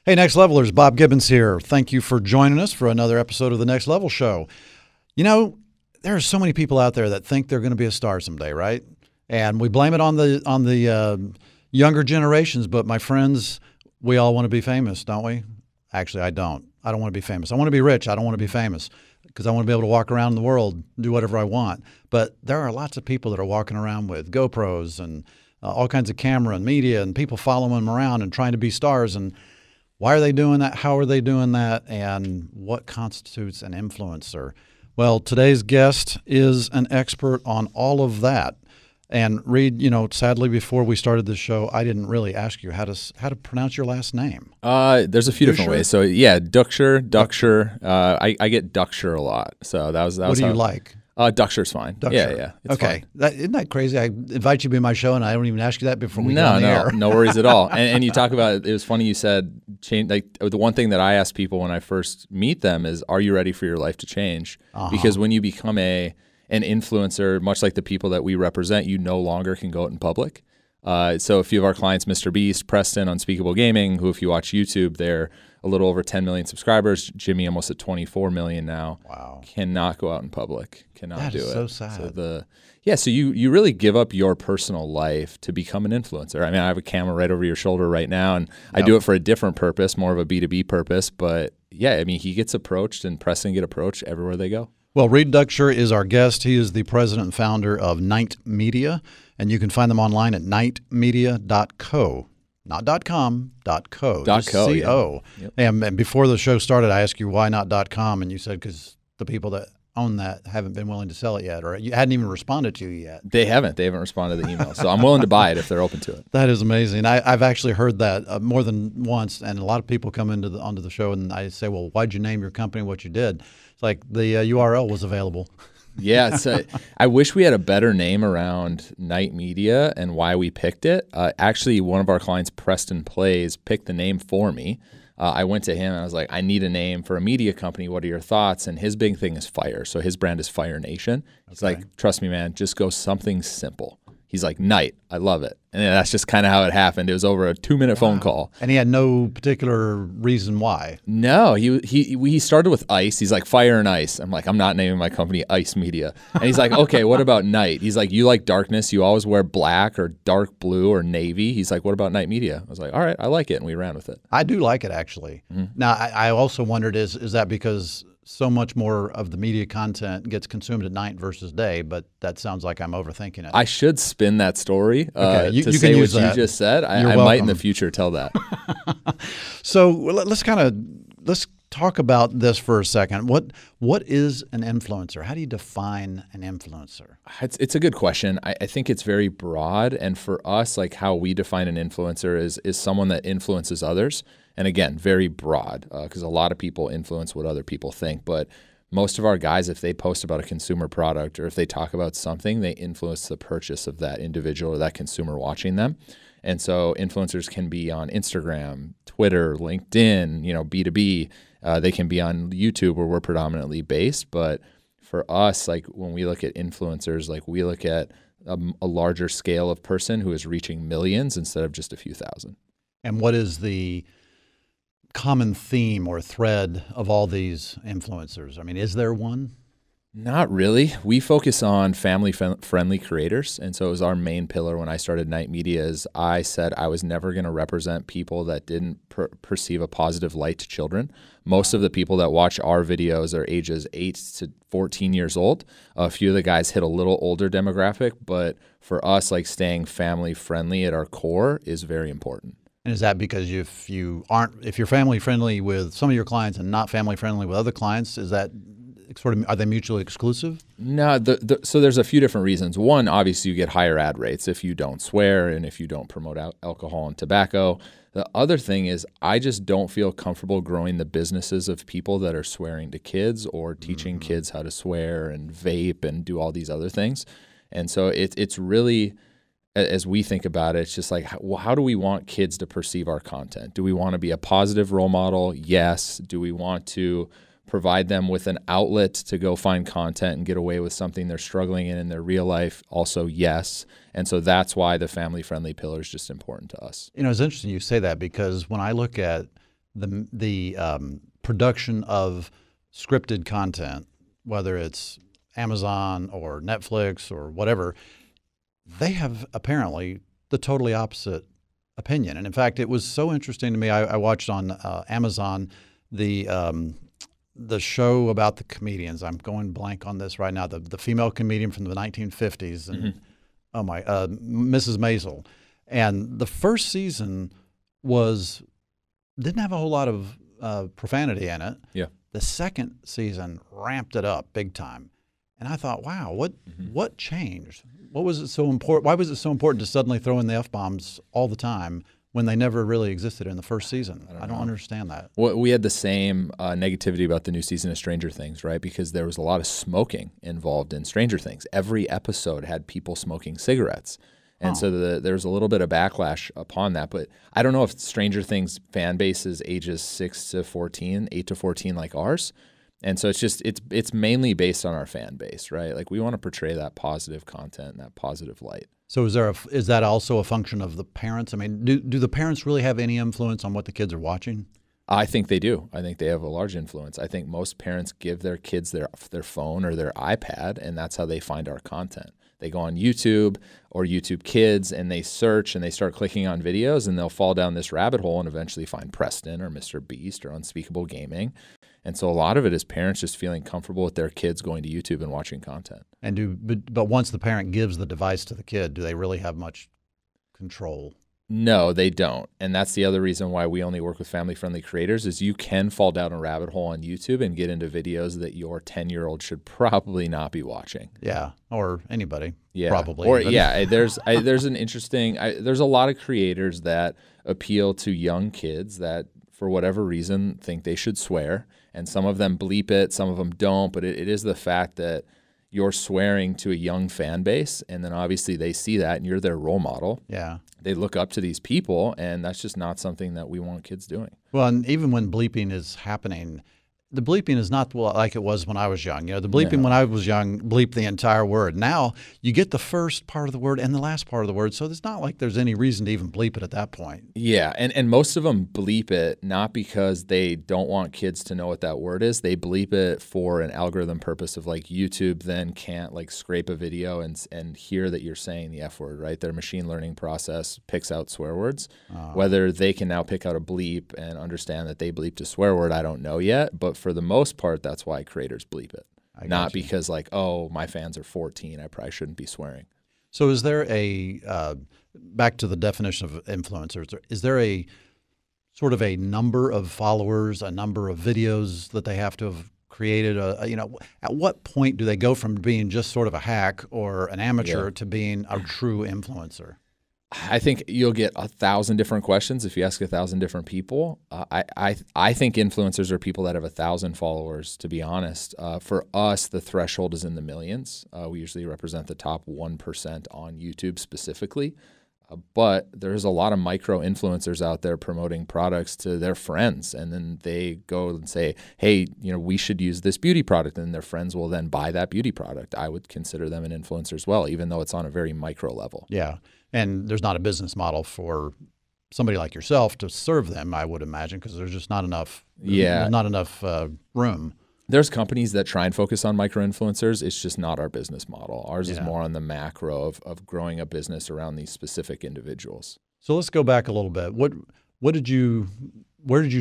Hey, Next Levelers, Bob Gibbons here. Thank you for joining us for another episode of the Next Level Show. You know, there are so many people out there that think they're going to be a star someday, right? And we blame it on the younger generations. But my friends, we all want to be famous, don't we? Actually, I don't. I don't want to be famous. I want to be rich. I don't want to be famous because I want to be able to walk around the world, do whatever I want. But there are lots of people that are walking around with GoPros and all kinds of camera and media, and people following them around and trying to be stars. And why are they doing that? How are they doing that? And what constitutes an influencer? Well, today's guest is an expert on all of that. And Reed, you know, sadly, before we started this show, I didn't really ask you how to pronounce your last name. There's a few different ways. So yeah, Duchscher. I get Duchscher a lot. So that was what do you like? Duchscher's fine. Duchscher. Yeah. It's okay. Isn't that crazy? I invite you to be on my show, and I don't even ask you that before we go on the air. No worries at all. And you talk about, it was funny you said, change. Like the one thing that I ask people when I first meet them is, are you ready for your life to change? Because when you become an influencer, much like the people that we represent, you no longer can go out in public. So a few of our clients, Mr. Beast, Preston, Unspeakable Gaming, who if you watch YouTube, they're a little over 10 million subscribers. Jimmy almost at 24 million now. Wow. Cannot go out in public. Cannot do it. That is so sad. So you really give up your personal life to become an influencer. I mean, I have a camera right over your shoulder right now, and I do it for a different purpose, more of a B2B purpose. But yeah, I mean, he gets approached and Preston get approached everywhere they go. Well, Reed Duchscher is our guest. He is the president and founder of Night Media, and you can find them online at nightmedia.co. Not .com, .co. C-O. Yeah. Yep. And before the show started, I asked you why not .com, and you said because the people that own that haven't been willing to sell it yet, or you hadn't even responded to you yet. They haven't responded to the email, so I'm willing to buy it if they're open to it. That is amazing. I've actually heard that more than once, and a lot of people come onto the show, and I say, well, why'd you name your company what you did? It's like the URL was available. Yeah, I wish we had a better name around Night Media and why we picked it. Actually, one of our clients, Preston Plays, picked the name for me. I went to him and I was like, I need a name for a media company. What are your thoughts? And his big thing is fire. So his brand is Fire Nation. He's like, trust me, man, just go something simple. He's like, Night. I love it. And that's just kind of how it happened. It was over a 2-minute phone call. And he had no particular reason why. No, he started with Ice. He's like, Fire and Ice. I'm like, I'm not naming my company Ice Media. And he's like, okay, what about Night? He's like, you like darkness. You always wear black or dark blue or navy. He's like, what about Night Media? I was like, all right, I like it. And we ran with it. I do like it, actually. Mm-hmm. Now, I also wondered, is that because so much more of the media content gets consumed at night versus day, but that sounds like I'm overthinking it. I should spin that story you to can say use what that. you just said. I welcome. might in the future tell that. So let's talk about this for a second. What is an influencer? How do you define an influencer? It's a good question. I think it's very broad, and for us, like how we define an influencer is someone that influences others. And again, very broad because a lot of people influence what other people think. But most of our guys, if they post about a consumer product or if they talk about something, they influence the purchase of that individual or that consumer watching them. And so influencers can be on Instagram, Twitter, LinkedIn, B2B. They can be on YouTube where we're predominantly based. But for us, like when we look at influencers, like we look at a larger scale of person who is reaching millions instead of just a few thousand. And what is the common theme or thread of all these influencers? I mean, is there one? Not really. We focus on family-friendly creators, and so it was our main pillar when I started Night Media. Is I said I was never going to represent people that didn't perceive a positive light to children. Most of the people that watch our videos are ages 8 to 14 years old. A few of the guys hit a little older demographic, but for us, like staying family-friendly at our core is very important. And is that because if you're family friendly with some of your clients and not family friendly with other clients, is that are they mutually exclusive? No, so there's a few different reasons. One, obviously you get higher ad rates if you don't swear and if you don't promote alcohol and tobacco. The other thing is I just don't feel comfortable growing the businesses of people that are swearing to kids or teaching kids how to swear and vape and do all these other things. And so it's really, as we think about it, it's just like, well, how do we want kids to perceive our content? Do we want to be a positive role model? Yes. Do we want to provide them with an outlet to go find content and get away with something they're struggling in their real life? Also, yes. And so that's why the family-friendly pillar is just important to us. You know, it's interesting you say that because when I look at the production of scripted content, whether it's Amazon or Netflix or whatever, they have apparently the totally opposite opinion. And in fact, it was so interesting to me. I watched on Amazon the show about the comedians. I'm going blank on this right now. The female comedian from the 1950s, and Mrs. Maisel. And the first season didn't have a whole lot of profanity in it. Yeah. The second season ramped it up big time. And I thought, wow, what changed? What was it so important? Why was it so important to suddenly throw in the F-bombs all the time when they never really existed in the first season? I don't understand that. Well, we had the same negativity about the new season of Stranger Things, right? Because there was a lot of smoking involved in Stranger Things. Every episode had people smoking cigarettes. And so there was a little bit of backlash upon that. But I don't know if Stranger Things fan base is ages 6 to 14, 8 to 14 like ours. And so it's mainly based on our fan base, right? Like we want to portray that positive content and that positive light. So is that also a function of the parents? I mean, do the parents really have any influence on what the kids are watching? I think they do. I think they have a large influence. I think most parents give their kids their phone or their iPad, and that's how they find our content. They go on YouTube or YouTube Kids, and they search and they start clicking on videos, and they'll fall down this rabbit hole and eventually find Preston or Mr. Beast or Unspeakable Gaming. And so a lot of it is parents just feeling comfortable with their kids going to YouTube and watching content. But once the parent gives the device to the kid, do they really have much control? No, they don't. And that's the other reason why we only work with family-friendly creators is you can fall down a rabbit hole on YouTube and get into videos that your 10-year-old should probably not be watching. Yeah, or anybody. Yeah, probably. Or yeah, there's an interesting. There's a lot of creators that appeal to young kids that, for whatever reason, think they should swear, and some of them bleep it, some of them don't. But it is the fact that you're swearing to a young fan base, and then obviously they see that, and you're their role model. Yeah. They look up to these people, and that's just not something that we want kids doing. Well, and even when bleeping is happening, the bleeping is not like it was when I was young. You know, the bleeping when I was young bleeped the entire word. Now you get the first part of the word and the last part of the word, so it's not like there's any reason to even bleep it at that point. Yeah, and most of them bleep it not because they don't want kids to know what that word is. They bleep it for an algorithm purpose of like YouTube then can't like scrape a video and hear that you're saying the F word, right? Their machine learning process picks out swear words. Whether they can now pick out a bleep and understand that they bleeped a swear word, I don't know yet, but for the most part, that's why creators bleep it. Not because like, oh, my fans are 14, I probably shouldn't be swearing. So is there back to the definition of influencers, is there a sort of a number of followers, a number of videos that they have to have created? At what point do they go from being just sort of a hack or an amateur to being a true influencer? I think you'll get 1,000 different questions if you ask 1,000 different people. I think influencers are people that have 1,000 followers, to be honest. For us, the threshold is in the millions. We usually represent the top 1% on YouTube specifically. But there's a lot of micro influencers out there promoting products to their friends. And then they go and say, hey, we should use this beauty product. And their friends will then buy that beauty product. I would consider them an influencer as well, even though it's on a very micro level. Yeah. And there's not a business model for somebody like yourself to serve them, I would imagine, because there's just not enough. There's not enough room. There's companies that try and focus on micro-influencers. It's just not our business model. Ours is more on the macro of growing a business around these specific individuals. So let's go back a little bit. Where did you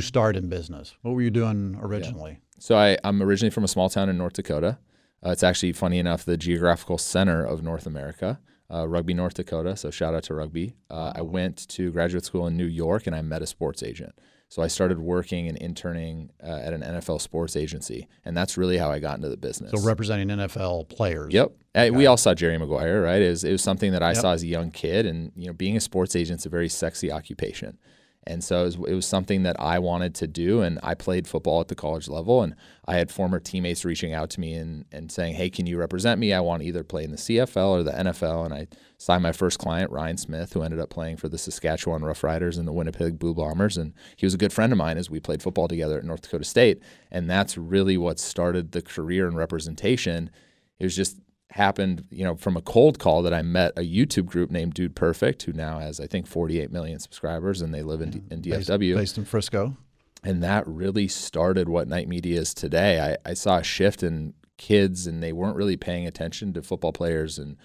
start in business? What were you doing originally? Yeah. So I'm originally from a small town in North Dakota. It's actually, funny enough, the geographical center of North America. Rugby, North Dakota, so shout out to Rugby. I went to graduate school in New York, and I met a sports agent. So I started working and interning at an NFL sports agency, and that's really how I got into the business. So representing NFL players. Yep. We all saw Jerry Maguire, right? It was something that I saw as a young kid, and being a sports agent is a very sexy occupation. And so it was something that I wanted to do, and I played football at the college level, and I had former teammates reaching out to me and saying, hey, can you represent me? I want to either play in the CFL or the NFL, and I signed my first client, Ryan Smith, who ended up playing for the Saskatchewan Roughriders and the Winnipeg Blue Bombers, and he was a good friend of mine as we played football together at North Dakota State, and that's really what started the career in representation. It was just happened, from a cold call that I met a YouTube group named Dude Perfect, who now has, I think, 48 million subscribers, and they live in DFW. Based in Frisco. And that really started what Night Media is today. I saw a shift in kids, and they weren't really paying attention to football players and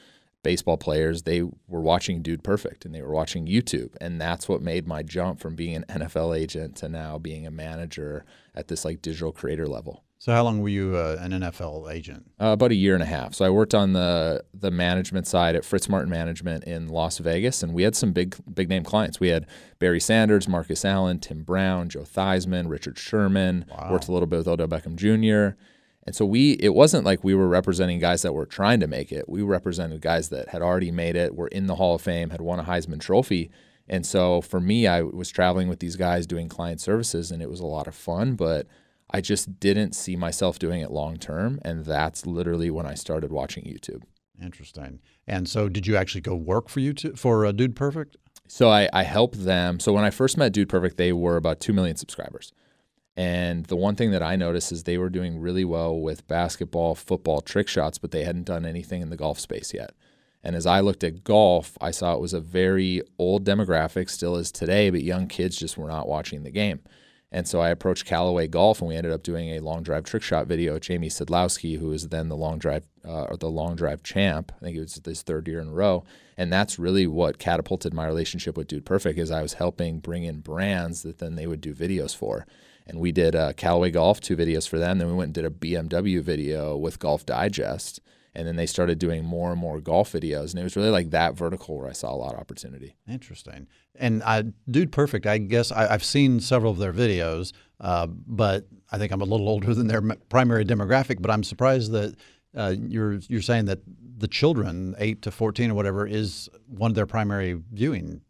baseball players. They were watching Dude Perfect, and they were watching YouTube. And that's what made my jump from being an NFL agent to now being a manager at this like digital creator level. So how long were you an NFL agent? About a year and a half. So I worked on the management side at Fritz Martin Management in Las Vegas, and we had some big name clients. We had Barry Sanders, Marcus Allen, Tim Brown, Joe Theismann, Richard Sherman. Wow. Worked a little bit with Odell Beckham Jr. And so it wasn't like we were representing guys that were trying to make it. We represented guys that had already made it, were in the Hall of Fame, had won a Heisman Trophy. And so for me, I was traveling with these guys doing client services, and it was a lot of fun, but I just didn't see myself doing it long term, and that's literally when I started watching YouTube. Interesting. And so did you actually go work for YouTube for Dude Perfect? So I helped them. So when I first met Dude Perfect, they were about 2 million subscribers. And the one thing that I noticed is they were doing really well with basketball, football, trick shots, but they hadn't done anything in the golf space yet. And as I looked at golf, I saw it was a very old demographic, still is today, but young kids just were not watching the game. And so I approached Callaway Golf, and we ended up doing a long drive trick shot video with Jamie Sidlowski, who is then the long drive champ. I think it was his third year in a row. And that's really what catapulted my relationship with Dude Perfect, is I was helping bring in brands that then they would do videos for. And we did Callaway Golf, 2 videos for them. Then we went and did a BMW video with Golf Digest. And then they started doing more and more golf videos. And it was really like that vertical where I saw a lot of opportunity. Interesting. And Dude Perfect, I guess I've seen several of their videos, but I think I'm a little older than their primary demographic. But I'm surprised that you're saying that the children, 8 to 14 or whatever, is one of their primary viewing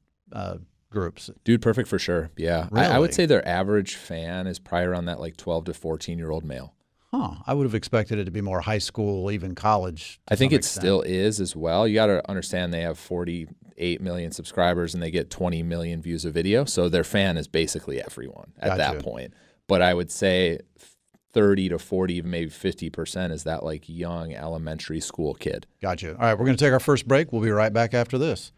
groups. Dude Perfect for sure, yeah. Really? I would say their average fan is probably around that like 12 to 14-year-old male. Huh. I would have expected it to be more high school, even college. I think it still is as well. You got to understand they have 48 million subscribers and they get 20 million views a video. So their fan is basically everyone at that point. But I would say 30 to 40, maybe 50% is that like young elementary school kid. Gotcha. All right, we're going to take our first break. We'll be right back after this.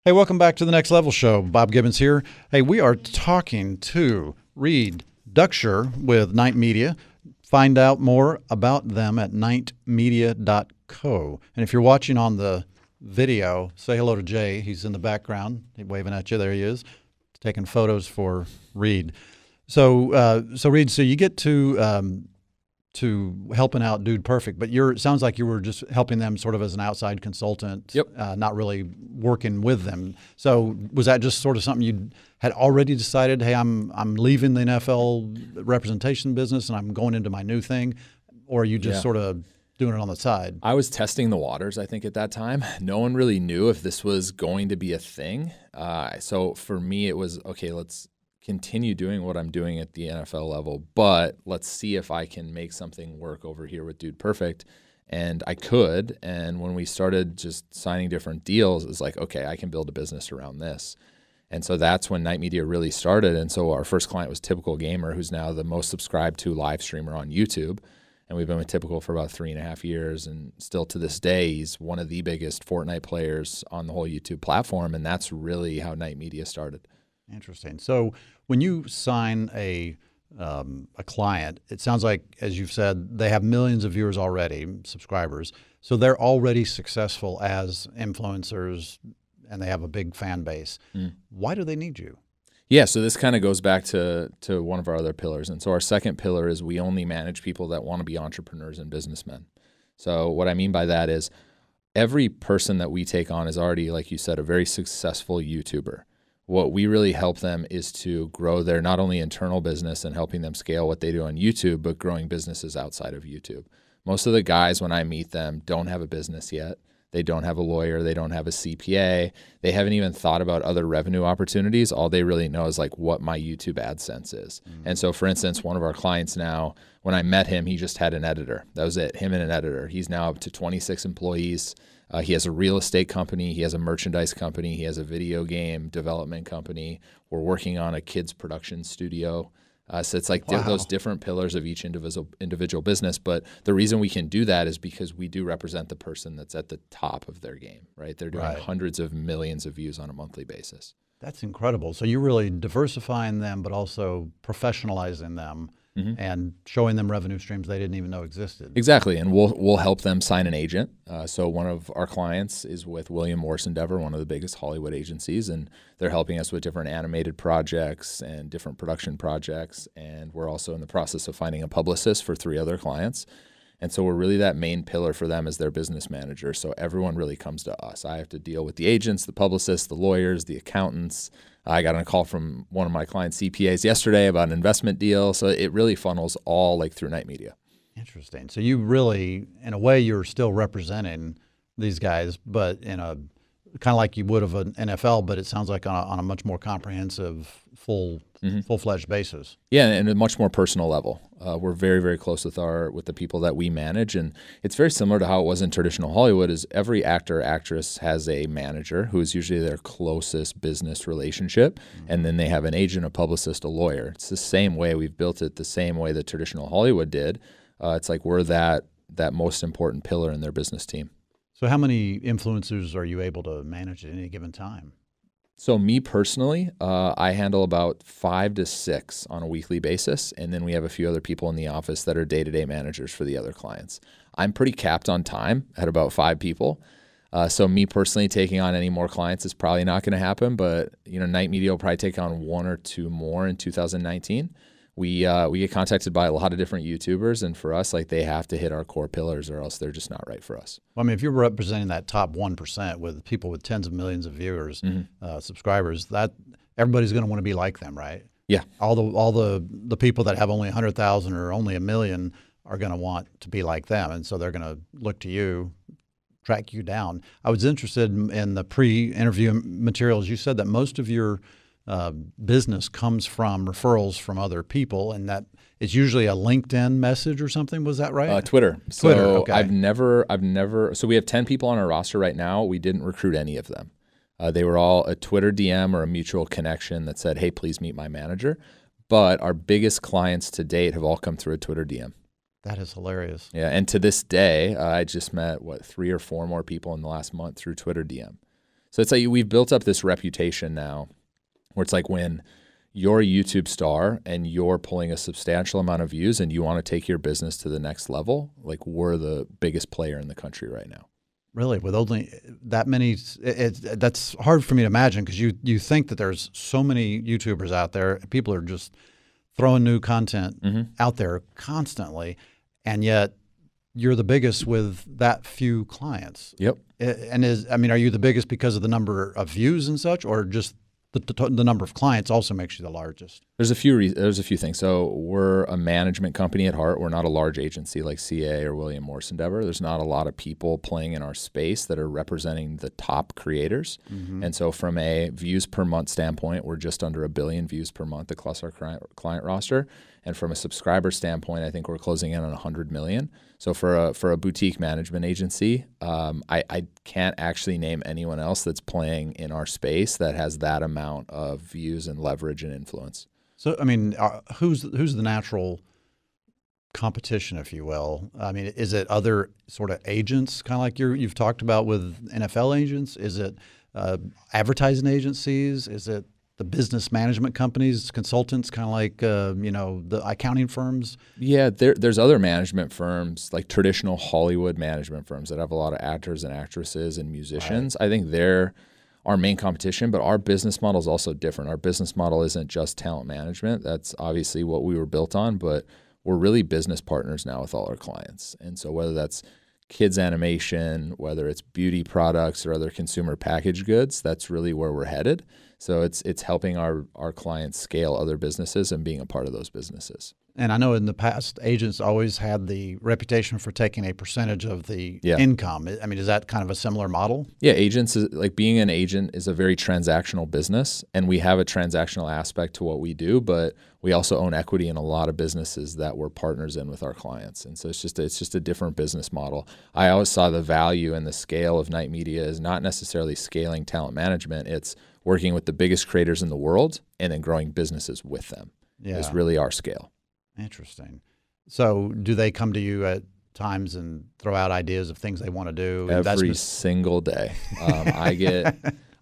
Hey, welcome back to the Next Level Show. Bob Gibbons here. Hey, we are talking to Reed Duchscher with Night Media. Find out more about them at nightmedia.co. And if you're watching on the video, say hello to Jay. He's in the background. He's waving at you. There he is, taking photos for Reed. So Reed, so you get to helping out Dude Perfect, but it sounds like you were just helping them sort of as an outside consultant, not really working with them. So was that just sort of something you had already decided, hey, I'm leaving the NFL representation business and I'm going into my new thing, or are you just sort of doing it on the side? I was testing the waters, I think, at that time. No one really knew if this was going to be a thing. So for me, it was, okay, let's continue doing what I'm doing at the NFL level, but let's see if I can make something work over here with Dude Perfect. And I could. And when we started just signing different deals, it's like, okay, I can build a business around this. And so that's when Night Media really started. And so our first client was Typical Gamer, who's now the most subscribed to live streamer on YouTube. And we've been with Typical for about 3.5 years. And still to this day, he's one of the biggest Fortnite players on the whole YouTube platform. And that's really how Night Media started. Interesting. So when you sign a client, it sounds like, as you've said, they have millions of viewers already, subscribers. So they're already successful as influencers, and they have a big fan base. Why do they need you? Yeah, so this kind of goes back to one of our other pillars. And so our second pillar is we only manage people that want to be entrepreneurs and businessmen. So what I mean by that is every person that we take on is already, like you said, a very successful YouTuber. What we really help them is to grow their not only internal business and helping them scale what they do on YouTube, but growing businesses outside of YouTube. Most of the guys, when I meet them, don't have a business yet. They don't have a lawyer. They don't have a CPA. They haven't even thought about other revenue opportunities. All they really know is like what my YouTube AdSense is. And so, for instance, one of our clients now, when I met him, he just had an editor. That was it, him and an editor. He's now up to 26 employees. He has a real estate company. He has a merchandise company. He has a video game development company. We're working on a kids production studio. So it's like those different pillars of each individual business. But the reason we can do that is because we do represent the person that's at the top of their game, right? They're doing hundreds of millions of views on a monthly basis. That's incredible. So you're really diversifying them, but also professionalizing them and showing them revenue streams they didn't even know existed. Exactly, and we'll help them sign an agent. So one of our clients is with William Morris Endeavor, one of the biggest Hollywood agencies, and they're helping us with different animated projects and different production projects. And we're also in the process of finding a publicist for 3 other clients. And so we're really that main pillar for them as their business manager. So everyone really comes to us. I have to deal with the agents, the publicists, the lawyers, the accountants. I got on a call from one of my clients' CPAs yesterday about an investment deal. So it really funnels all like through Knight Media. Interesting. So you really, in a way, you're still representing these guys, but in a kind of like you would of an NFL, but it sounds like on a much more comprehensive, full-fledged basis. Yeah, and a much more personal level. We're very, very close with the people that we manage, and it's very similar to how it was in traditional Hollywood. Is every actor or actress has a manager who is usually their closest business relationship, and then they have an agent, a publicist, a lawyer. It's the same way. We've built it the same way that traditional Hollywood did. It's like we're that most important pillar in their business team. So how many influencers are you able to manage at any given time? So me personally, I handle about 5 to 6 on a weekly basis, and then we have a few other people in the office that are day-to-day managers for the other clients. I'm pretty capped on time at about 5 people. So me personally taking on any more clients is probably not going to happen, but Knight Media will probably take on 1 or 2 more in 2019. We get contacted by a lot of different YouTubers, and for us, like they have to hit our core pillars, or else they're just not right for us. Well, I mean, if you're representing that top 1% with people with tens of millions of viewers, subscribers, that everybody's going to want to be like them, right? Yeah. All the people that have only 100,000 or only 1 million are going to want to be like them, and so they're going to look to you, track you down. I was interested in the pre-interview materials. You said that most of your business comes from referrals from other people, and that it's usually a LinkedIn message or something. Was that right? Twitter. Twitter. So okay. I've never. So we have 10 people on our roster right now. We didn't recruit any of them. They were all a Twitter DM or a mutual connection that said, "Hey, please meet my manager." But our biggest clients to date have all come through a Twitter DM. That is hilarious. Yeah, and to this day, I just met 3 or 4 more people in the last month through Twitter DM. So it's like we've built up this reputation now, where it's like when you're a YouTube star and you're pulling a substantial amount of views and you want to take your business to the next level, like we're the biggest player in the country right now. Really, with only that many, that's hard for me to imagine, because you think that there's so many YouTubers out there, people are just throwing new content out there constantly, and yet you're the biggest with that few clients. Yep. And are you the biggest because of the number of views and such, or just the number of clients also makes you the largest? There's a few things. So we're a management company at heart. We're not a large agency like CA or William Morris Endeavor. There's not a lot of people playing in our space that are representing the top creators. And so from a views per month standpoint, we're just under 1 billion views per month across our client roster. And from a subscriber standpoint, I think we're closing in on 100 million. So for a boutique management agency, I can't actually name anyone else that's playing in our space that has that amount of views and leverage and influence. So, I mean, who's the natural competition, if you will? I mean, is it other sort of agents, kind of like you've talked about with NFL agents? Is it advertising agencies? Is it the business management companies, consultants, kind of like the accounting firms? Yeah, there's other management firms, like traditional Hollywood management firms that have a lot of actors and actresses and musicians. Right. I think they're our main competition, but our business model is also different. Our business model isn't just talent management. That's obviously what we were built on, but we're really business partners now with all our clients. And so whether that's kids animation, whether it's beauty products or other consumer packaged goods, that's really where we're headed. So it's helping our clients scale other businesses and being a part of those businesses. And I know in the past, agents always had the reputation for taking a percentage of the income. I mean, is that kind of a similar model? Yeah, being an agent is a very transactional business, and we have a transactional aspect to what we do, but we also own equity in a lot of businesses that we're partners in with our clients. And so it's just a different business model. I always saw the value and the scale of Knight Media is not necessarily scaling talent management. It's working with the biggest creators in the world and then growing businesses with them. Yeah. Is really our scale. Interesting. So do they come to you at times and throw out ideas of things they want to do? Every single day.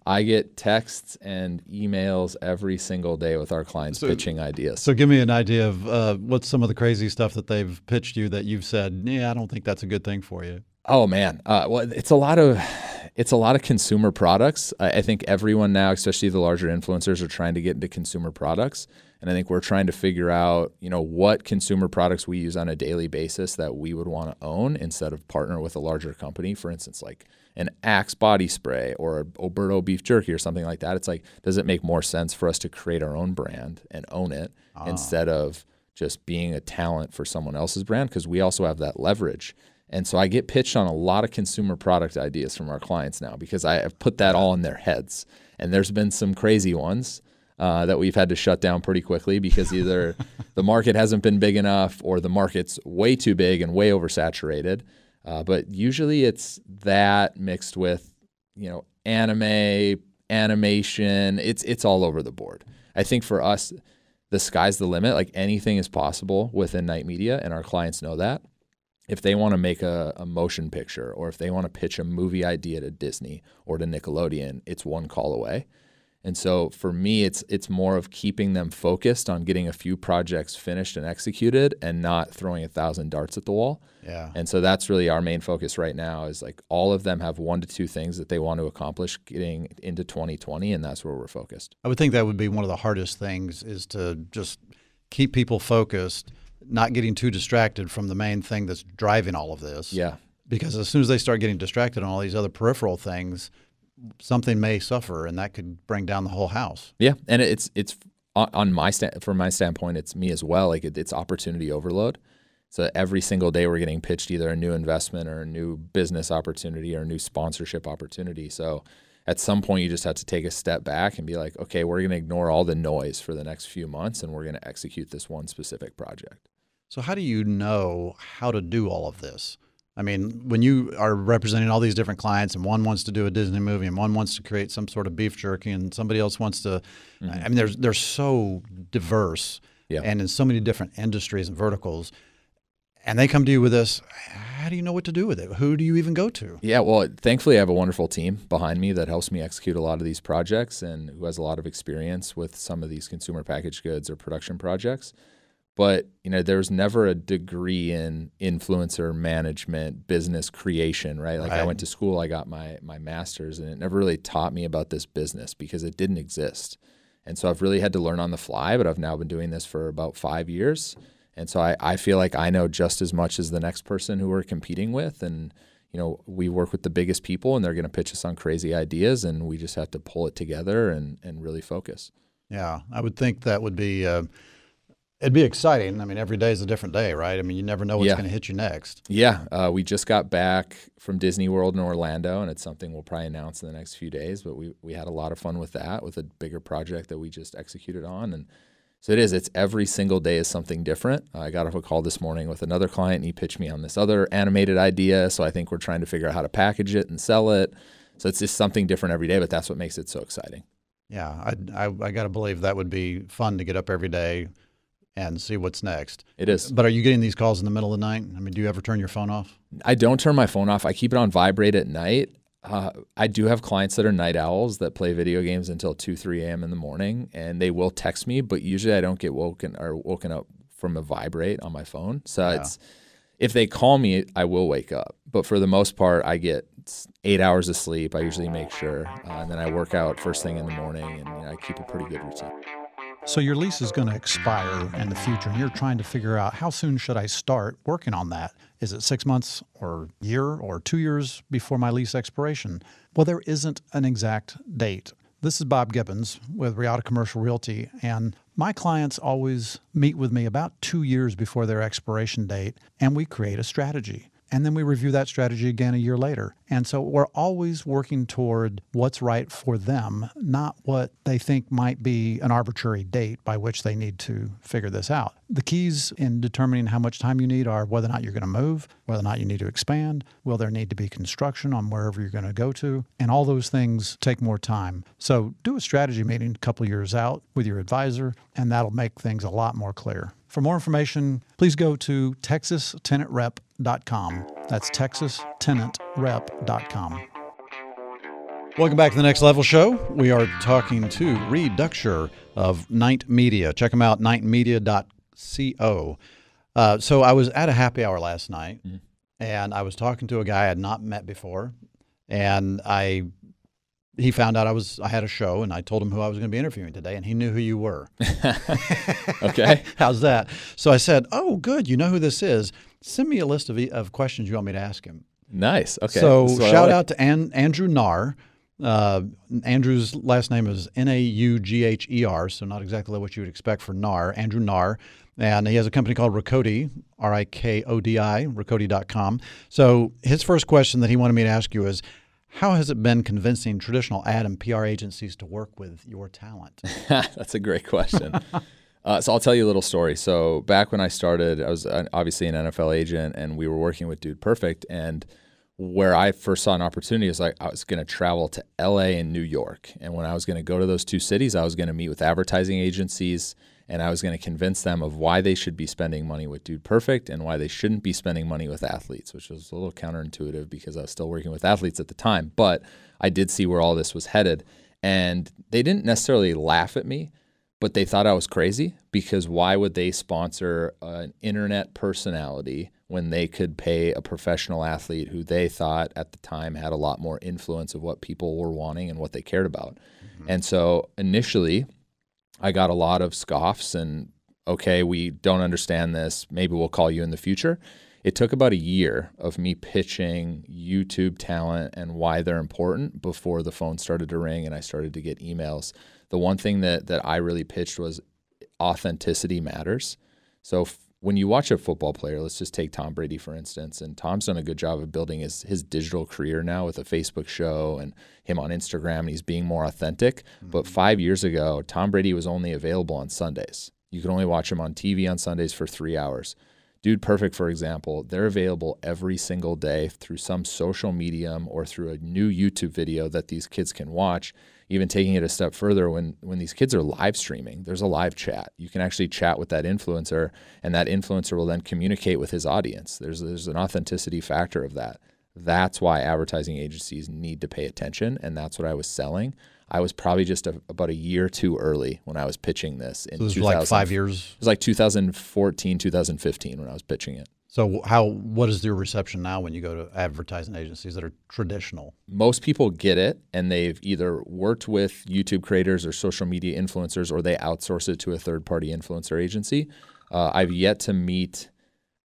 I get texts and emails every single day with our clients pitching ideas. So give me an idea of what's some of the crazy stuff that they've pitched you that you've said, yeah, I don't think that's a good thing for you. Oh man, well, it's a lot of consumer products. I think everyone now, especially the larger influencers, are trying to get into consumer products, and I think we're trying to figure out, what consumer products we use on a daily basis that we would want to own instead of partner with a larger company. For instance, like an Axe body spray or Oberto beef jerky or something like that. It's like, does it make more sense for us to create our own brand and own it instead of just being a talent for someone else's brand? Because we also have that leverage. And so I get pitched on a lot of consumer product ideas from our clients now because I have put that all in their heads. And there's been some crazy ones that we've had to shut down pretty quickly because either the market hasn't been big enough or the market's way too big and way oversaturated. But usually it's that mixed with, anime, animation. It's all over the board. I think for us, the sky's the limit. Like anything is possible within Night Media, and our clients know that. If they want to make a motion picture or if they want to pitch a movie idea to Disney or to Nickelodeon, it's one call away. And so for me, it's more of keeping them focused on getting a few projects finished and executed and not throwing 1,000 darts at the wall. Yeah. And so that's really our main focus right now is like all of them have 1 to 2 things that they want to accomplish getting into 2020, and that's where we're focused. I would think that would be one of the hardest things is to just keep people focused, not getting too distracted from the main thing that's driving all of this. Yeah. Because as soon as they start getting distracted on all these other peripheral things, something may suffer, and that could bring down the whole house. Yeah, and it's on from my standpoint, it's me as well. Like it's opportunity overload. So every single day we're getting pitched either a new investment or a new business opportunity or a new sponsorship opportunity. So at some point you just have to take a step back and be like, okay, we're going to ignore all the noise for the next few months, and we're going to execute this one specific project. So how do you know how to do all of this? I mean, when you are representing all these different clients and one wants to do a Disney movie and one wants to create some sort of beef jerky and somebody else wants to, I mean, they're so diverse and in so many different industries and verticals, and they come to you with this, how do you know what to do with it? Who do you even go to? Yeah, well, thankfully I have a wonderful team behind me that helps me execute a lot of these projects and who has a lot of experience with some of these consumer packaged goods or production projects. But, there's never a degree in influencer management, business creation, right? Like I went to school, I got my master's, and it never really taught me about this business because it didn't exist. And so I've really had to learn on the fly, but I've now been doing this for about 5 years. And so I feel like I know just as much as the next person who we're competing with. And, we work with the biggest people and they're going to pitch us on crazy ideas, and we just have to pull it together and really focus. Yeah, I would think that would be it'd be exciting. I mean, every day is a different day, right? I mean, you never know what's going to hit you next. Yeah. We just got back from Disney World in Orlando, and it's something we'll probably announce in the next few days. But we had a lot of fun with that, with a bigger project that we just executed on. And so it's every single day is something different. I got off a call this morning with another client, and he pitched me on this other animated idea. So I think we're trying to figure out how to package it and sell it. So it's just something different every day, but that's what makes it so exciting. Yeah, I got to believe that would be fun to get up every day and see what's next. It is. But are you getting these calls in the middle of the night? I mean, do you ever turn your phone off? I don't turn my phone off. I keep it on vibrate at night. I do have clients that are night owls that play video games until 2, 3 a.m. in the morning, and they will text me, but usually I don't get woken up from a vibrate on my phone. So if they call me, I will wake up. But for the most part, I get 8 hours of sleep. I usually make sure. And then I work out first thing in the morning, and I keep a pretty good routine. So your lease is going to expire in the future, and you're trying to figure out how soon should I start working on that? Is it 6 months or a year or 2 years before my lease expiration? Well, there isn't an exact date. This is Bob Gibbons with Riata Commercial Realty, and my clients always meet with me about 2 years before their expiration date, and we create a strategy. And then we review that strategy again a year later. And so we're always working toward what's right for them, not what they think might be an arbitrary date by which they need to figure this out. The keys in determining how much time you need are whether or not you're going to move, whether or not you need to expand, will there need to be construction on wherever you're going to go to, and all those things take more time. So do a strategy meeting a couple years out with your advisor, and that'll make things a lot more clear. For more information, please go to TexasTenantRep.com. That's TexasTenantRep.com. Welcome back to the Next Level Show. We are talking to Reed Duchscher of Night Media. Check them out, nightmedia.co. So I was at a happy hour last night, and I was talking to a guy I had not met before, and he found out I had a show, and I told him who I was going to be interviewing today, and he knew who you were. Okay. How's that? So I said, "Oh, good. You know who this is. Send me a list of questions you want me to ask him." Nice. Okay. So shout out to Andrew Nahr. Andrew's last name is Naughher, so not exactly what you would expect for Nahr. Andrew Nahr. And he has a company called Rikodi, Rikodi, Rikodi.com. So his first question that he wanted me to ask you is, how has it been convincing traditional ad and PR agencies to work with your talent? That's a great question. So I'll tell you a little story. So back when I started, I was obviously an NFL agent, and we were working with Dude Perfect. And where I first saw an opportunity is I was going to travel to LA and New York. And when I was going to go to those two cities, I was going to meet with advertising agencies, and I was going to convince them of why they should be spending money with Dude Perfect and why they shouldn't be spending money with athletes, which was a little counterintuitive because I was still working with athletes at the time. But I did see where all this was headed. And they didn't necessarily laugh at me, but they thought I was crazy, because why would they sponsor an internet personality when they could pay a professional athlete who they thought at the time had a lot more influence of what people were wanting and what they cared about? And so initially I got a lot of scoffs and, okay, we don't understand this. Maybe we'll call you in the future. It took about a year of me pitching YouTube talent and why they're important before the phone started to ring and I started to get emails. The one thing that I really pitched was authenticity matters. So when you watch a football player, let's just take Tom Brady, for instance, and Tom's done a good job of building his digital career now with a Facebook show and him on Instagram, and he's being more authentic. But 5 years ago, Tom Brady was only available on Sundays. You could only watch him on TV on Sundays for 3 hours. Dude Perfect, for example, they're available every single day through some social medium or through a new YouTube video that these kids can watch. Even taking it a step further, when these kids are live streaming, there's a live chat. You can actually chat with that influencer, and that influencer will then communicate with his audience. There's an authenticity factor of that. That's why advertising agencies need to pay attention, and that's what I was selling. I was probably just about a year too early when I was pitching this. So it was like 5 years? It was like 2014, 2015 when I was pitching it. So what is your reception now when you go to advertising agencies that are traditional? Most people get it, and they've either worked with YouTube creators or social media influencers, or they outsource it to a third-party influencer agency. I've yet to meet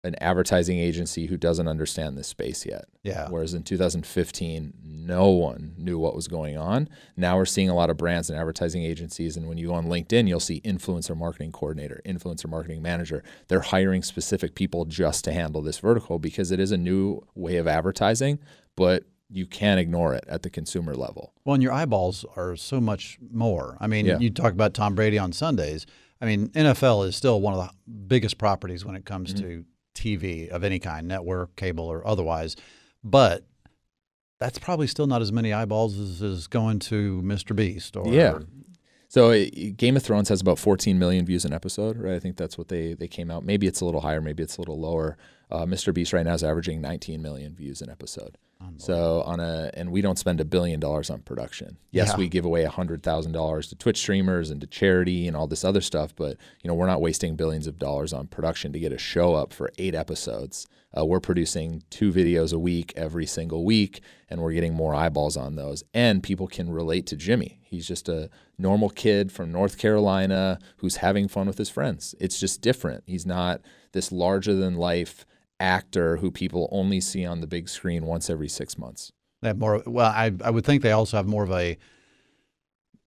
an advertising agency who doesn't understand this space yet. Yeah. Whereas in 2015, no one knew what was going on. Now we're seeing a lot of brands and advertising agencies, and when you go on LinkedIn, you'll see influencer marketing coordinator, influencer marketing manager. They're hiring specific people just to handle this vertical because it is a new way of advertising, but you can't ignore it at the consumer level. Well, and your eyeballs are so much more. I mean, you talk about Tom Brady on Sundays. I mean, NFL is still one of the biggest properties when it comes to TV of any kind, network, cable, or otherwise. But that's probably still not as many eyeballs as going to Mr. Beast. Or So Game of Thrones has about 14 million views an episode, right? I think that's what they came out. Maybe it's a little higher, maybe it's a little lower. Mr. Beast right now is averaging 19 million views an episode. So and we don't spend $1 billion on production. Yes, we give away $100,000 to Twitch streamers and to charity and all this other stuff, but we're not wasting billions of dollars on production to get a show up for 8 episodes. We're producing 2 videos a week every single week, and we're getting more eyeballs on those. And people can relate to Jimmy. He's just a normal kid from North Carolina who's having fun with his friends. It's just different. He's not this larger-than-life actor who people only see on the big screen once every 6 months. They have more. Well, I would think they also have more of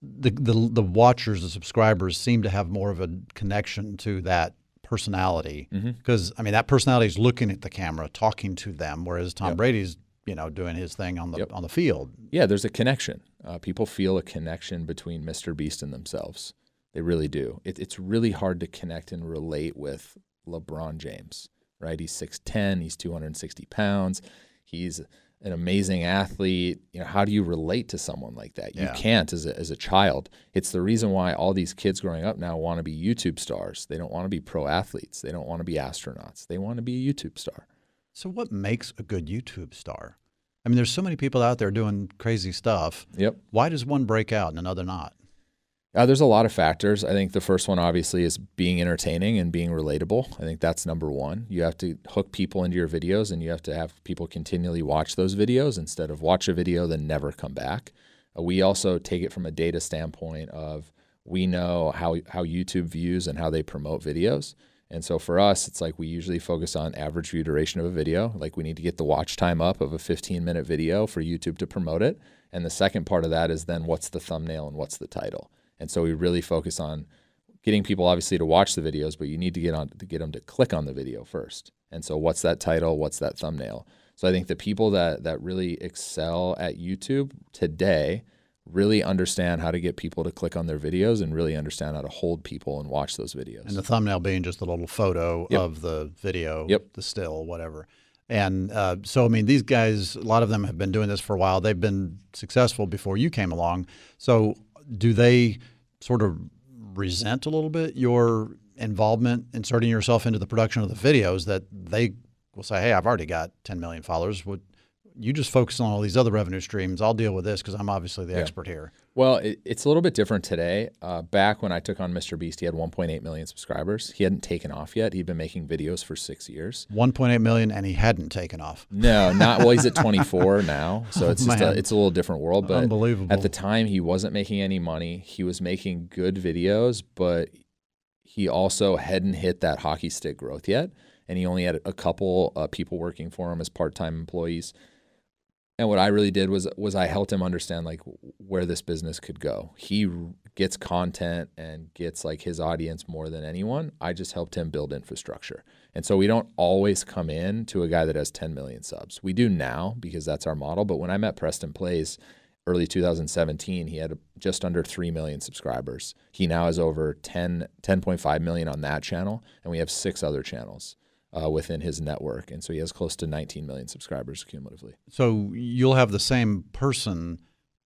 the watchers, the subscribers seem to have more of a connection to that personality, because I mean that personality is looking at the camera, talking to them, whereas Tom Brady's doing his thing on the field. Yeah, there's a connection. People feel a connection between Mr. Beast and themselves. They really do. It's really hard to connect and relate with LeBron James. Right, he's 6'10", he's 260 pounds, he's an amazing athlete. How do you relate to someone like that? You can't as a child. It's the reason why all these kids growing up now want to be YouTube stars. They don't want to be pro athletes. They don't want to be astronauts. They want to be a YouTube star. So what makes a good YouTube star? I mean, there's so many people out there doing crazy stuff. Yep. Why does one break out and another not? There's a lot of factors. I think the first one obviously is being entertaining and being relatable. I think that's number one. You have to hook people into your videos, and you have to have people continually watch those videos instead of watch a video then never come back. We also take it from a data standpoint of we know how YouTube views and how they promote videos. And so for us, it's like we usually focus on average view duration of a video. Like we need to get the watch time up of a 15-minute video for YouTube to promote it. And the second part of that is then what's the thumbnail and what's the title. And so we really focus on getting people obviously to watch the videos, but you need to get them to click on the video first. And so what's that title? What's that thumbnail? So I think the people that really excel at YouTube today really understand how to get people to click on their videos and really understand how to hold people and watch those videos. And the thumbnail being just a little photo Yep. of the video, Yep. the still, whatever. And so, I mean, these guys, a lot of them have been doing this for a while. They've been successful before you came along. So do they sort of resent a little bit your involvement, inserting yourself into the production of the videos, that they will say, hey, I've already got 10 million followers. You just focus on all these other revenue streams. I'll deal with this because I'm obviously the expert here. Well, it's a little bit different today. Back when I took on Mr. Beast, he had 1.8 million subscribers. He hadn't taken off yet. He'd been making videos for 6 years. 1.8 million, and he hadn't taken off. No, not well. He's at 24 now, so it's just it's a little different world. But unbelievable. At the time, he wasn't making any money. He was making good videos, but he also hadn't hit that hockey stick growth yet, and he only had a couple people working for him as part-time employees. And what I really did was I helped him understand like where this business could go. He gets content and gets like his audience more than anyone. I just helped him build infrastructure. And so we don't always come in to a guy that has 10 million subs. We do now because that's our model. But when I met Preston Plays early 2017, he had just under 3 million subscribers. He now has over 10.5 million on that channel. And we have 6 other channels within his network. And so he has close to 19 million subscribers cumulatively. So you'll have the same person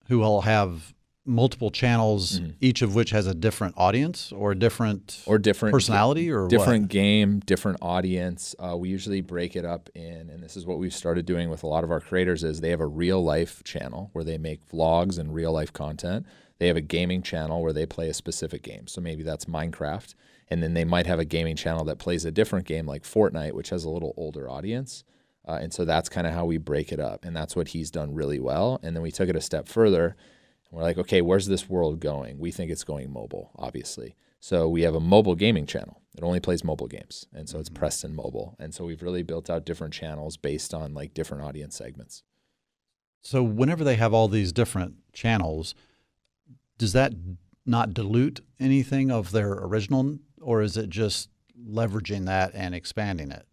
who will have multiple channels, each of which has a different audience or a different personality or different game, different audience. We usually break it up in, and this is what we've started doing with a lot of our creators, is they have a real life channel where they make vlogs and real life content. They have a gaming channel where they play a specific game. So maybe that's Minecraft. And then they might have a gaming channel that plays a different game like Fortnite, which has a little older audience. And so that's kind of how we break it up. And that's what he's done really well. And then we took it a step further. And we're like, okay, where's this world going? We think it's going mobile, obviously. So we have a mobile gaming channel. It only plays mobile games. And so it's Preston Mobile. And so we've really built out different channels based on like different audience segments. So whenever they have all these different channels, does that not dilute anything of their original, or is it just leveraging that and expanding it?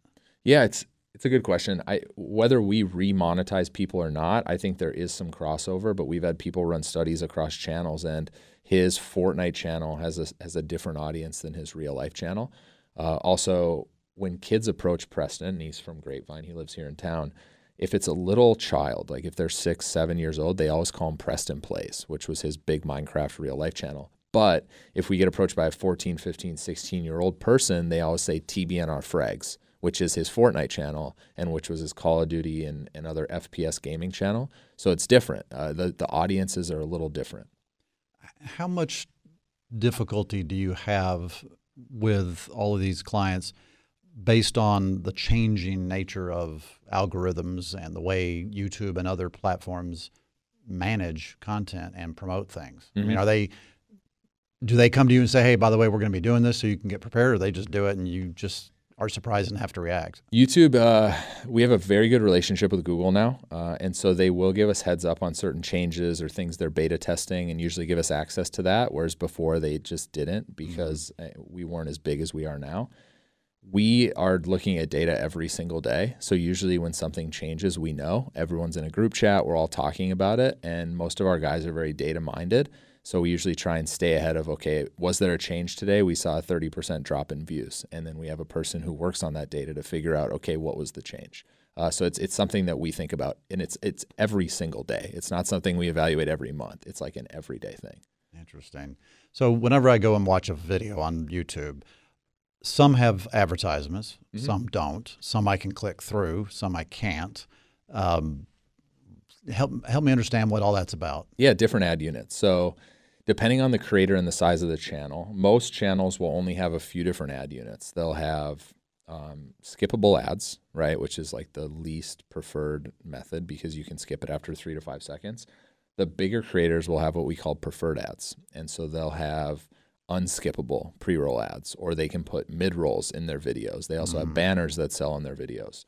Yeah, it's a good question. Whether we remonetize people or not, I think there is some crossover, but we've had people run studies across channels, and his Fortnite channel has a different audience than his real life channel. Also, when kids approach Preston, and he's from Grapevine, he lives here in town, if it's a little child, like if they're 6, 7 years old, they always call him Preston Plays, which was his big Minecraft real life channel. But if we get approached by a 14, 15, 16-year-old person, they always say TBNR Frags, which is his Fortnite channel and which was his Call of Duty and other FPS gaming channel. So it's different. The audiences are a little different. How much difficulty do you have with all of these clients based on the changing nature of algorithms and the way YouTube and other platforms manage content and promote things? I mean, do they come to you and say, hey, by the way, we're going to be doing this so you can get prepared, or they just do it and you just are surprised and have to react? YouTube, we have a very good relationship with Google now. And so they will give us heads up on certain changes or things they're beta testing and usually give us access to that, whereas before they just didn't because we weren't as big as we are now. We are looking at data every single day. So usually when something changes, we know. Everyone's in a group chat. We're all talking about it. And most of our guys are very data minded. So we usually try and stay ahead of, okay, was there a change today? We saw a 30% drop in views. And then we have a person who works on that data to figure out, okay, what was the change? So it's something that we think about, and it's every single day. It's not something we evaluate every month. It's like an everyday thing. Interesting. So whenever I go and watch a video on YouTube, some have advertisements, some don't. Some I can click through, some I can't. Help me understand what all that's about. Yeah, different ad units. So depending on the creator and the size of the channel, most channels will only have a few different ad units. They'll have skippable ads, right, which is like the least preferred method because you can skip it after 3 to 5 seconds. The bigger creators will have what we call preferred ads. And so they'll have unskippable pre-roll ads, or they can put mid-rolls in their videos. They also have banners that sell in their videos.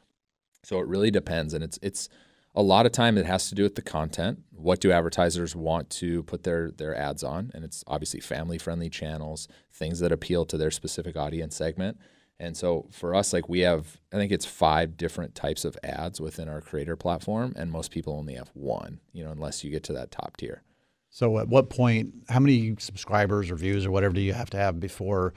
So it really depends. And it's a lot of time it has to do with the content. What do advertisers want to put their ads on? And it's obviously family-friendly channels, things that appeal to their specific audience segment. And so for us, like we have, I think it's 5 different types of ads within our creator platform, and most people only have one, unless you get to that top tier. So at what point, how many subscribers or views or whatever do you have to have before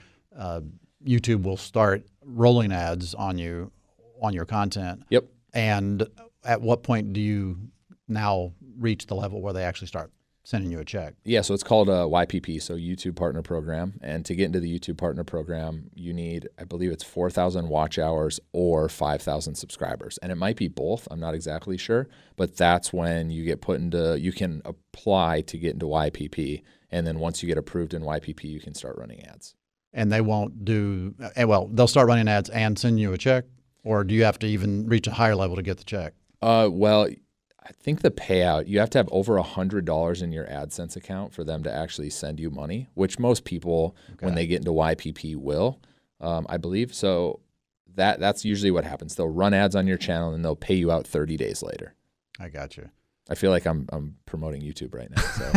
YouTube will start rolling ads on you, on your content? Yep. And at what point do you now reach the level where they actually start sending you a check? Yeah, so it's called a YPP, so YouTube Partner Program. And to get into the YouTube Partner Program, you need, I believe it's 4,000 watch hours or 5,000 subscribers. And it might be both, I'm not exactly sure, but that's when you get put into, you can apply to get into YPP. And then once you get approved in YPP, you can start running ads. And they won't do, well, they'll start running ads and send you a check? Or do you have to even reach a higher level to get the check? Well, I think the payout, you have to have over $100 in your AdSense account for them to actually send you money, which most people, when they get into YPP, will, I believe. So that's usually what happens. They'll run ads on your channel and they'll pay you out 30 days later. I got you. I feel like I'm promoting YouTube right now. So.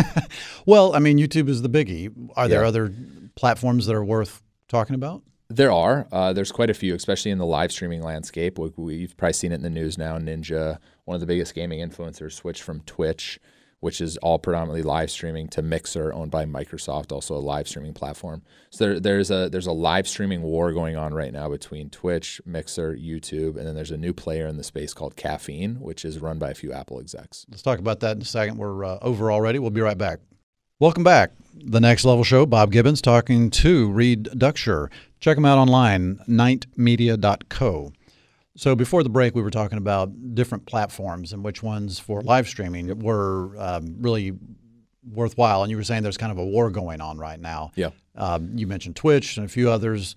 Well, I mean, YouTube is the biggie. Are there other platforms that are worth talking about? There are. There's quite a few, especially in the live streaming landscape. We've probably seen it in the news now. Ninja, one of the biggest gaming influencers, switched from Twitch, which is all predominantly live streaming, to Mixer, owned by Microsoft, also a live streaming platform. So there's a live streaming war going on right now between Twitch, Mixer, YouTube, and then there's a new player in the space called Caffeine, which is run by a few Apple execs. Let's talk about that in a second. We're over already. We'll be right back. Welcome back. The Next Level Show, Bob Gibbons talking to Reed Duchscher. Check them out online, nightmedia.co. So before the break, we were talking about different platforms and which ones for live streaming were really worthwhile. And you were saying there's kind of a war going on right now. Yeah. You mentioned Twitch and a few others.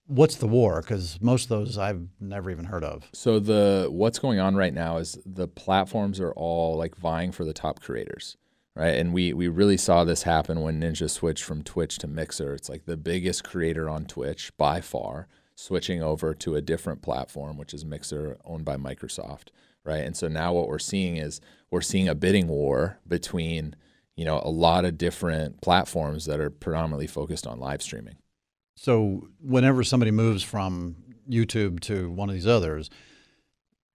What's the war? Because most of those I've never even heard of. So what's going on right now is the platforms are all like vying for the top creators. Right. And we really saw this happen when Ninja switched from Twitch to Mixer. It's like the biggest creator on Twitch by far switching over to a different platform, which is Mixer, owned by Microsoft. Right. And so now what we're seeing is a bidding war between, a lot of different platforms that are predominantly focused on live streaming. So whenever somebody moves from YouTube to one of these others,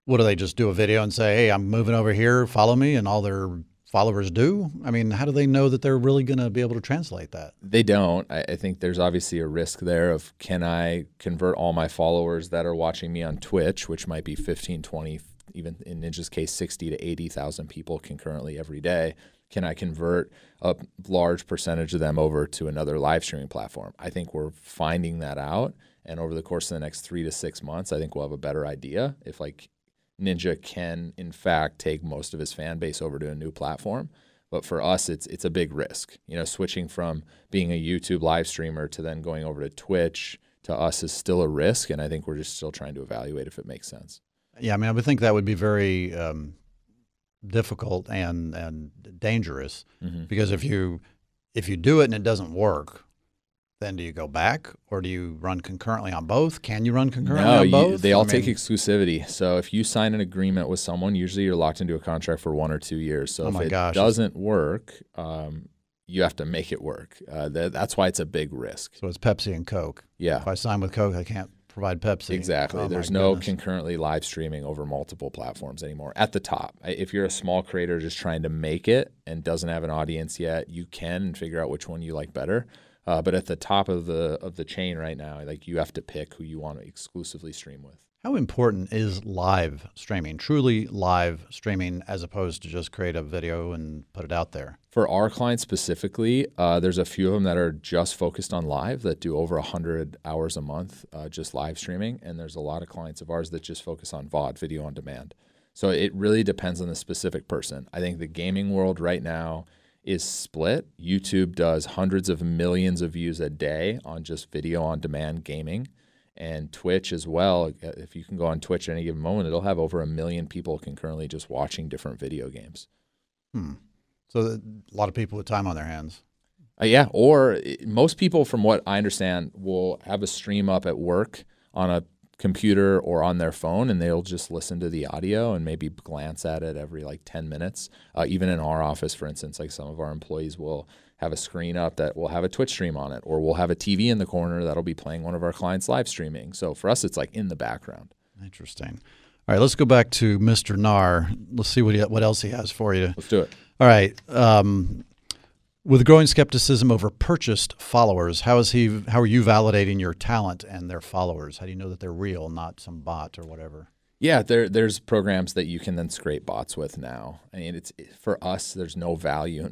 what do they just do a video and say, hey, I'm moving over here, follow me, and all their followers do? I mean, how do they know that they're really going to be able to translate that? They don't. I think there's obviously a risk there of, can I convert all my followers that are watching me on Twitch, which might be 15, 20, even in Ninja's case, 60 to 80,000 people concurrently every day. Can I convert a large percentage of them over to another live streaming platform? I think we're finding that out. And over the course of the next 3 to 6 months, I think we'll have a better idea if Ninja can, in fact, take most of his fan base over to a new platform. But for us, it's a big risk. Switching from being a YouTube live streamer to then going over to Twitch, to us is still a risk, and I think we're just still trying to evaluate if it makes sense. Yeah, I mean, I would think that would be very difficult and dangerous, because if you do it and it doesn't work, then do you go back, or do you run concurrently on both? Can you run concurrently on both? They all take exclusivity. So if you sign an agreement with someone, usually you're locked into a contract for 1 or 2 years. So if it doesn't work, you have to make it work. That's why it's a big risk. So it's Pepsi and Coke. Yeah. If I sign with Coke, I can't provide Pepsi. Exactly. Oh, there's no concurrently live streaming over multiple platforms anymore. At the top, if you're a small creator just trying to make it and doesn't have an audience yet, you can figure out which one you like better. But at the top of the chain right now, you have to pick who you want to exclusively stream with. How important is live streaming, truly live streaming, as opposed to just create a video and put it out there? For our clients specifically, there's a few of them that are just focused on live that do over 100 hours a month just live streaming. And there's a lot of clients of ours that just focus on VOD, video on demand. So it really depends on the specific person. I think the gaming world right now is split. YouTube does hundreds of millions of views a day on just video on demand gaming, and Twitch as well. If you can go on Twitch at any given moment, it'll have over 1 million people concurrently just watching different video games. So a lot of people with time on their hands. Yeah, or most people, from what I understand, will have a stream up at work on a computer or on their phone, and they'll just listen to the audio and maybe glance at it every like 10 minutes. Even in our office, for instance, like some of our employees will have a screen up that will have a Twitch stream on it, or we'll have a TV in the corner that'll be playing one of our clients live streaming. So for us, it's like in the background. Interesting. All right, let's go back to Mr. Nar. Let's see what else he has for you. Let's do it. All right. With growing skepticism over purchased followers, how are you validating your talent and their followers? How do you know that they're real, not some bot or whatever? Yeah, there's programs that you can then scrape bots with now. I mean, for us, there's no value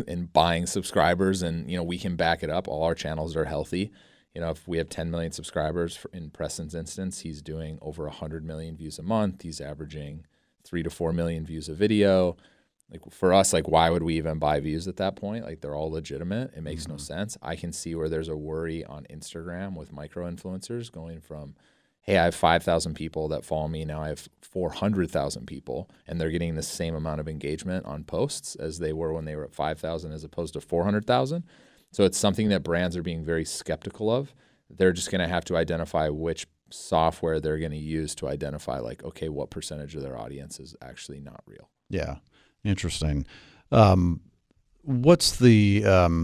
in buying subscribers, and we can back it up. All our channels are healthy. If we have 10 million subscribers, in Preston's instance, he's doing over 100 million views a month. He's averaging 3 to 4 million views a video. Like for us, like why would we even buy views at that point? Like they're all legitimate. It makes no sense. I can see where there's a worry on Instagram with micro influencers going from, hey, I have 5,000 people that follow me. Now I have 400,000 people, and they're getting the same amount of engagement on posts as they were when they were at 5,000 as opposed to 400,000. So it's something that brands are being very skeptical of. They're just going to have to identify which software they're going to use to identify like, okay, what percentage of their audience is actually not real. Yeah. Interesting. What's the how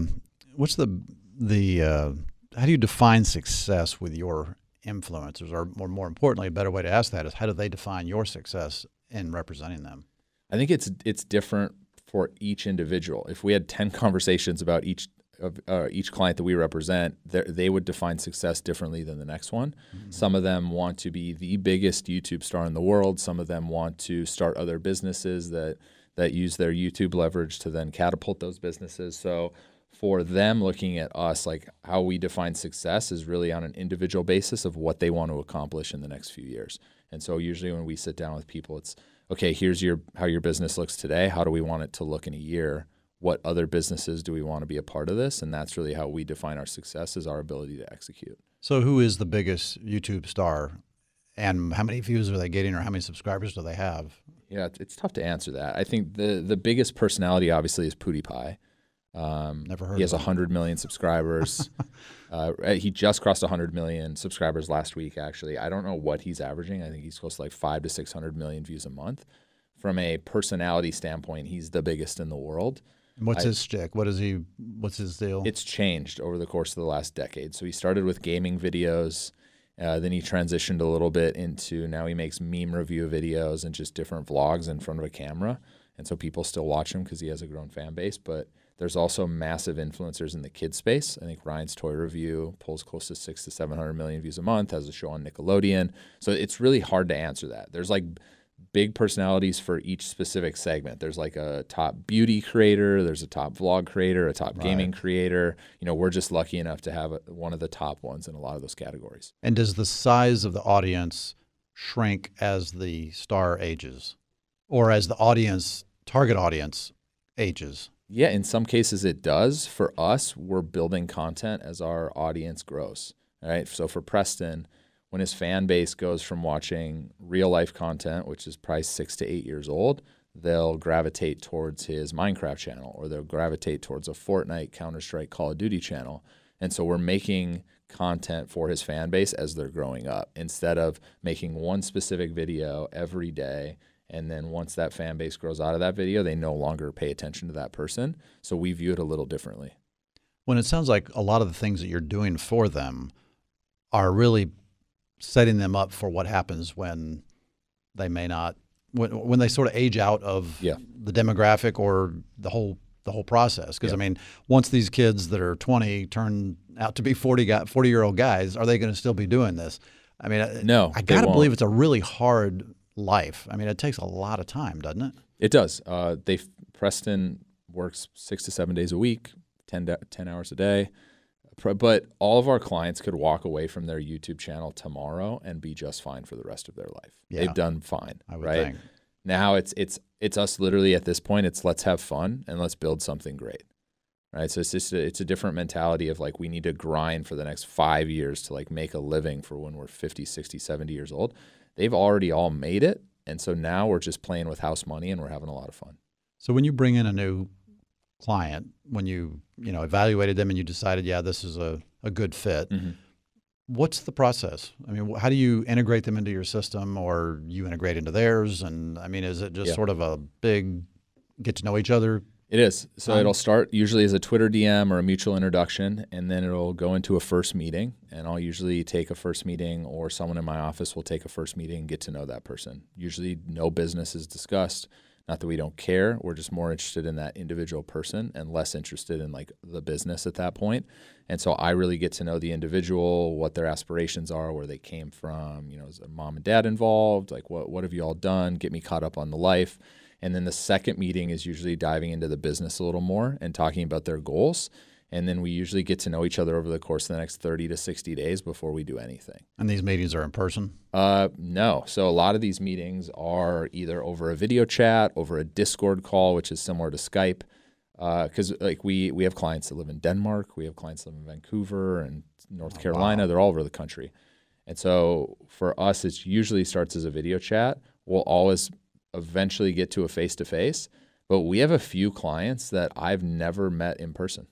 do you define success with your influencers? Or more importantly, a better way to ask that is how do they define your success in representing them? I think it's different for each individual. If we had 10 conversations about each client that we represent, they would define success differently than the next one. Some of them want to be the biggest YouTube star in the world. Some of them want to start other businesses that use their YouTube leverage to then catapult those businesses. So for them, looking at us, like how we define success is really on an individual basis of what they want to accomplish in the next few years. And so usually when we sit down with people, it's, okay, here's how your business looks today. How do we want it to look in a year? What other businesses do we want to be a part of this? And that's really how we define our success, is our ability to execute. So who is the biggest YouTube star, and how many views are they getting, or how many subscribers do they have? Yeah, it's tough to answer that. I think the biggest personality obviously is PewDiePie. Never heard. He has 100 million subscribers. He just crossed 100 million subscribers last week, actually. I don't know what he's averaging. I think he's close to like 500 to 600 million views a month. From a personality standpoint, he's the biggest in the world. And what's his shtick? What's his deal? It's changed over the course of the last decade. So he started with gaming videos. Then he transitioned a little bit into, now he makes meme review videos and just different vlogs in front of a camera. And so people still watch him because he has a grown fan base. But there's also massive influencers in the kids space. I think Ryan's Toy Review pulls close to 600 to 700 million views a month, has a show on Nickelodeon. So it's really hard to answer that. There's like big personalities for each specific segment. There's like a top beauty creator, there's a top vlog creator, a top gaming creator. We're just lucky enough to have one of the top ones in a lot of those categories. And does the size of the audience shrink as the star ages, or as the target audience ages? Yeah, in some cases it does. For us, we're building content as our audience grows. All right. So for Preston, when his fan base goes from watching real life content, which is probably 6 to 8 years old, they'll gravitate towards his Minecraft channel, or they'll gravitate towards a Fortnite, Counter-Strike, Call of Duty channel. And so we're making content for his fan base as they're growing up, instead of making one specific video every day. And then once that fan base grows out of that video, they no longer pay attention to that person. So we view it a little differently. When it sounds like a lot of the things that you're doing for them are really setting them up for what happens when they may not, when they sort of age out of the demographic or the whole process. Because I mean, once these kids that are 20 turn out to be 40-year-old guys, are they going to still be doing this? I mean, no, I got to believe it's a really hard life. I mean, it takes a lot of time, doesn't it? It does. Preston works 6 to 7 days a week, 10 hours a day. But all of our clients could walk away from their YouTube channel tomorrow and be just fine for the rest of their life. Yeah. They've done fine, I would right? think. Now it's us literally at this point. It's let's have fun and let's build something great, right? So it's a different mentality of like we need to grind for the next 5 years to like make a living for when we're 50, 60, 70 years old. They've already all made it, and so now we're just playing with house money and we're having a lot of fun. So when you bring in a new client, when you evaluated them and you decided, yeah, this is a good fit. Mm-hmm. What's the process? I mean, how do you integrate them into your system, or you integrate into theirs? And I mean, is it just sort of a big get to know each other? It is. So it'll start usually as a Twitter DM or a mutual introduction, and then it'll go into a first meeting. And I'll usually take a first meeting, or someone in my office will take a first meeting and get to know that person. Usually no business is discussed. Not that we don't care. We're just more interested in that individual person and less interested in like the business at that point. And so I really get to know the individual, what their aspirations are, where they came from. Is their mom and dad involved? Like what have you all done? Get me caught up on the life. And then the second meeting is usually diving into the business a little more and talking about their goals. And then we usually get to know each other over the course of the next 30 to 60 days before we do anything. And these meetings are in person? No. So a lot of these meetings are either over a video chat, over a Discord call, which is similar to Skype. Because like we have clients that live in Denmark. We have clients that live in Vancouver and North Carolina. Wow. They're all over the country. And so for us, it usually starts as a video chat. We'll always eventually get to a face-to-face. But we have a few clients that I've never met in person.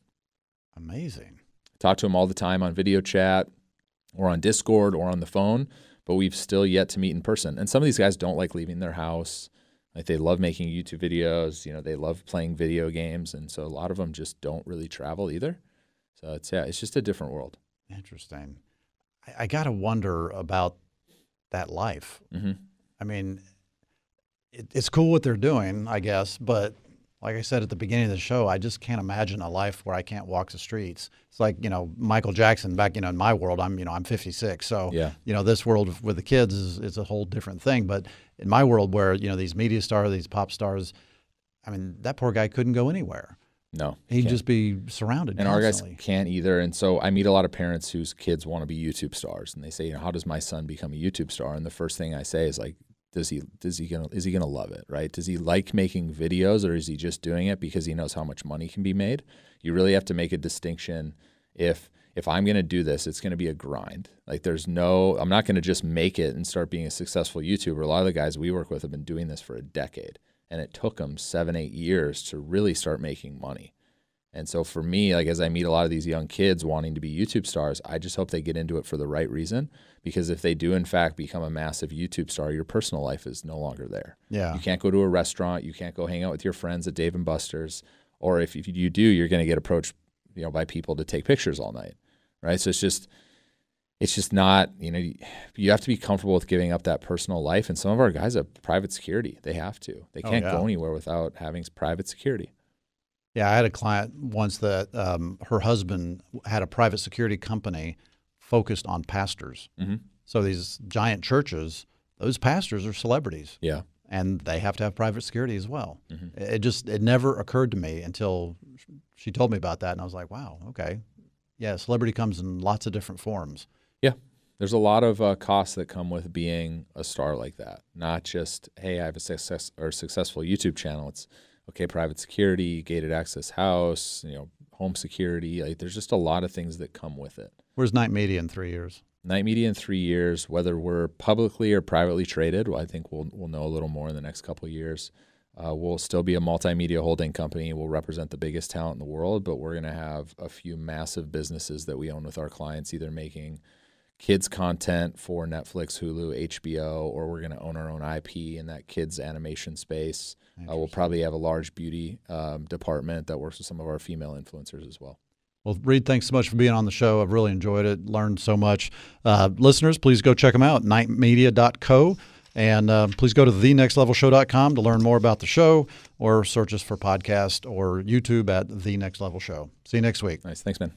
Amazing. Talk to them all the time on video chat or on Discord or on the phone, but we've still yet to meet in person. And some of these guys don't like leaving their house. Like they love making YouTube videos. They love playing video games. And so a lot of them just don't really travel either. So it's just a different world. Interesting. I got to wonder about that life. Mm-hmm. I mean, it's cool what they're doing, I guess, but like I said at the beginning of the show, I just can't imagine a life where I can't walk the streets. It's like, Michael Jackson back, in my world, I'm 56. So, this world with the kids is a whole different thing. But in my world where, these media stars, these pop stars, I mean, that poor guy couldn't go anywhere. No. He'd just be surrounded and constantly. Our guys can't either. And so I meet a lot of parents whose kids want to be YouTube stars. And they say, how does my son become a YouTube star? And the first thing I say is like, is he gonna love it, right? Does he like making videos, or is he just doing it because he knows how much money can be made? You really have to make a distinction. If I'm gonna do this, it's gonna be a grind. Like I'm not gonna just make it and start being a successful YouTuber. A lot of the guys we work with have been doing this for a decade, and it took them 7-8 years to really start making money. And so for me, like as I meet a lot of these young kids wanting to be YouTube stars, I just hope they get into it for the right reason. Because if they do, in fact, become a massive YouTube star, your personal life is no longer there. Yeah. You can't go to a restaurant. You can't go hang out with your friends at Dave & Buster's. Or if you do, you're going to get approached by people to take pictures all night, right? So it's just not, you have to be comfortable with giving up that personal life. And some of our guys have private security. They have to. They can't go anywhere without having private security. Yeah, I had a client once that her husband had a private security company focused on pastors. Mm-hmm. So these giant churches, those pastors are celebrities. Yeah. And they have to have private security as well. Mm-hmm. It never occurred to me until she told me about that, and I was like, wow, okay. Yeah, celebrity comes in lots of different forms. Yeah. There's a lot of costs that come with being a star like that. Not just, hey, I have a successful YouTube channel. It's okay, private security, gated access house, home security. Like there's just a lot of things that come with it. Where's Night Media in 3 years? Night Media in 3 years, whether we're publicly or privately traded, I think we'll know a little more in the next couple of years. We'll still be a multimedia holding company. We'll represent the biggest talent in the world, but we're going to have a few massive businesses that we own with our clients, either making kids content for Netflix, Hulu, HBO, or we're going to own our own IP in that kids animation space. We'll probably have a large beauty department that works with some of our female influencers as well. Well, Reed, thanks so much for being on the show. I've really enjoyed it, learned so much. Listeners, please go check them out, nightmedia.co. And please go to thenextlevelshow.com to learn more about the show, or search us for podcast or YouTube at The Next Level Show. See you next week. Nice. Thanks, man.